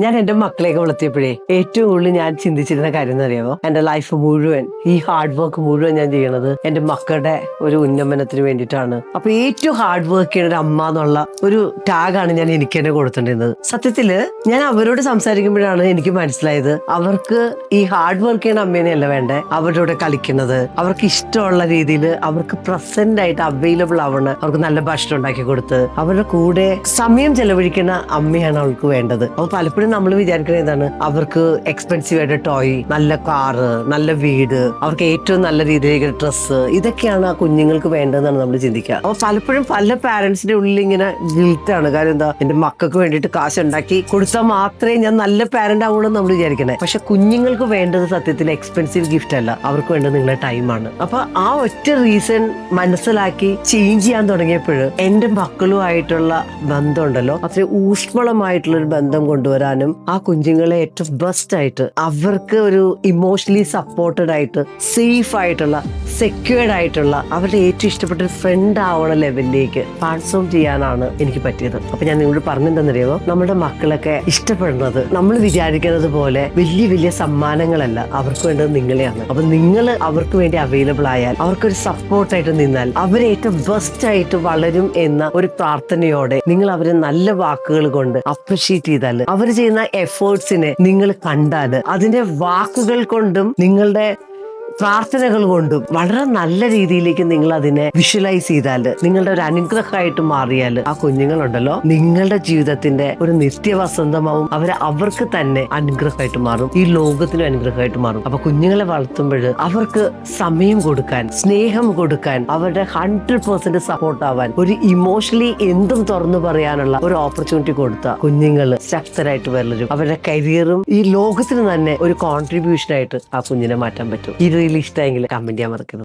ഞാൻ എന്റെ മക്കളെയൊക്കെ വളർത്തിയപ്പോഴേ ഏറ്റവും കൂടുതൽ ഞാൻ ചിന്തിച്ചിരുന്ന കാര്യം എന്ന് അറിയാമോ, എന്റെ ലൈഫ് മുഴുവൻ ഈ ഹാർഡ് വർക്ക് മുഴുവൻ ഞാൻ ചെയ്യണത് എന്റെ മക്കളുടെ ഒരു ഉന്നമനത്തിന് വേണ്ടിയിട്ടാണ്. അപ്പൊ ഏറ്റവും ഹാർഡ് വർക്ക് ചെയ്യുന്ന ഒരു അമ്മ എന്നുള്ള ഒരു ടാഗാണ് ഞാൻ എനിക്ക് തന്നെ കൊടുത്തിട്ടുണ്ടായിരുന്നത്. സത്യത്തില് ഞാൻ അവരോട് സംസാരിക്കുമ്പോഴാണ് എനിക്ക് മനസ്സിലായത് അവർക്ക് ഈ ഹാർഡ് വർക്ക് ചെയ്യുന്ന അമ്മേനെയല്ല വേണ്ടേ, അവരുടെ കൂടെ കളിക്കുന്നത്, അവർക്ക് ഇഷ്ടമുള്ള രീതിയിൽ അവർക്ക് പ്രസന്റ് ആയിട്ട് അവൈലബിൾ ആവണ, അവർക്ക് നല്ല ഭക്ഷണം ഉണ്ടാക്കി കൊടുത്ത് അവരുടെ കൂടെ സമയം ചെലവഴിക്കുന്ന അമ്മയാണ് അവൾക്ക് വേണ്ടത്. അപ്പൊ പലപ്പോഴും നമ്മൾ വിചാരിക്കുന്നത് എന്താണ്, അവർക്ക് എക്സ്പെൻസീവ് ആയിട്ട് ടോയ്, നല്ല കാറ്, നല്ല വീട്, അവർക്ക് ഏറ്റവും നല്ല രീതിയിലേക്ക് ഡ്രസ്സ്, ഇതൊക്കെയാണ് ആ കുഞ്ഞുങ്ങൾക്ക് വേണ്ടതെന്നാണ് നമ്മൾ ചിന്തിക്കുക. അപ്പൊ പലപ്പോഴും പല പാരന്റ്സിന്റെ ഉള്ളിൽ ഇങ്ങനെ ഗിൽറ്റാണ്. കാര്യം എന്താ, എന്റെ മക്കൾക്ക് വേണ്ടിയിട്ട് കാശ് ഉണ്ടാക്കി കൊടുത്താൽ മാത്രമേ ഞാൻ നല്ല പാരന്റ് ആവുള്ളൂ നമ്മൾ വിചാരിക്കണേ. പക്ഷെ കുഞ്ഞുങ്ങൾക്ക് വേണ്ടത് സത്യത്തിൽ എക്സ്പെൻസീവ് ഗിഫ്റ്റ് അല്ല, അവർക്ക് വേണ്ടത് നിങ്ങളുടെ ടൈമാണ്. അപ്പൊ ആ ഒറ്റ റീസൺ മനസ്സിലാക്കി ചേഞ്ച് ചെയ്യാൻ തുടങ്ങിയപ്പോൾ എന്റെ മക്കളുമായിട്ടുള്ള ബന്ധം ഉണ്ടല്ലോ, അത്രയും ഊഷ്മളമായിട്ടുള്ള ഒരു ബന്ധം കൊണ്ടുവരാനും ആ കുഞ്ഞുങ്ങളെ ഏറ്റവും ബെസ്റ്റ് ആയിട്ട്, അവർക്ക് ഒരു ഇമോഷണലി സപ്പോർട്ടഡ് ആയിട്ട്, സേഫ് ആയിട്ടുള്ള, സെക്യൂർഡ് ആയിട്ടുള്ള, അവരുടെ ഏറ്റവും ഇഷ്ടപ്പെട്ട ഒരു ഫ്രണ്ട് ആവണ ലെവലിലേക്ക് ട്രാൻസ്ഫോം ചെയ്യാനാണ് എനിക്ക് പറ്റിയത്. അപ്പൊ ഞാൻ നിങ്ങളോട് പറഞ്ഞെന്തെന്നറിയാമോ, നമ്മുടെ മക്കളൊക്കെ ഇഷ്ടപ്പെടുന്നത് നമ്മൾ വിചാരിക്കുന്നത് പോലെ വലിയ വലിയ സമ്മാനങ്ങളല്ല, അവർക്ക് വേണ്ടത് നിങ്ങളെയാണ്. അപ്പൊ നിങ്ങൾ അവർക്ക് വേണ്ടി അവൈലബിൾ ആയാൽ, അവർക്കൊരു സപ്പോർട്ടായിട്ട് നിന്നാൽ, അവരെ ഏറ്റവും ബെസ്റ്റ് ആയിട്ട് വളരും എന്ന ഒരു പ്രാർത്ഥനയോടെ നിങ്ങൾ അവരെ നല്ല വാക്കുകൾ കൊണ്ട് അപ്രിഷിയേറ്റ് ചെയ്താൽ, അവർ ചെയ്യുന്ന എഫേർട്സിനെ നിങ്ങൾ കണ്ടാൽ, അതിന്റെ വാക്കുകൾ കൊണ്ടും നിങ്ങളുടെ പ്രാർത്ഥനകൾ കൊണ്ടും വളരെ നല്ല രീതിയിലേക്ക് നിങ്ങൾ അതിനെ വിഷ്വലൈസ് ചെയ്താൽ, നിങ്ങളുടെ ഒരു അനുഗ്രഹമായിട്ട് മാറിയാൽ, ആ കുഞ്ഞുങ്ങളുണ്ടല്ലോ നിങ്ങളുടെ ജീവിതത്തിന്റെ ഒരു നിത്യവസന്തമാവും. അവർക്ക് തന്നെ അനുഗ്രഹമായിട്ട് മാറും, ഈ ലോകത്തിനും അനുഗ്രഹമായിട്ട് മാറും. അപ്പൊ കുഞ്ഞുങ്ങളെ വളർത്തുമ്പോൾ അവർക്ക് സമയം കൊടുക്കാൻ, സ്നേഹം കൊടുക്കാൻ, അവരുടെ 100% സപ്പോർട്ട് ആവാൻ, ഒരു ഇമോഷണലി എന്തും തുറന്നു പറയാനുള്ള ഒരു ഓപ്പർച്യൂണിറ്റി കൊടുത്ത കുഞ്ഞുങ്ങൾ ശക്തരായിട്ട് വളരും. അവരുടെ കരിയറും ഈ ലോകത്തിന് തന്നെ ഒരു കോൺട്രിബ്യൂഷൻ ആയിട്ട് ആ കുഞ്ഞിനെ മാറ്റാൻ പറ്റും. ഈ റീൽ ഇഷ്ടമെങ്കിൽ കമന്റ് ചെയ്യാൻ മറക്കരുത്.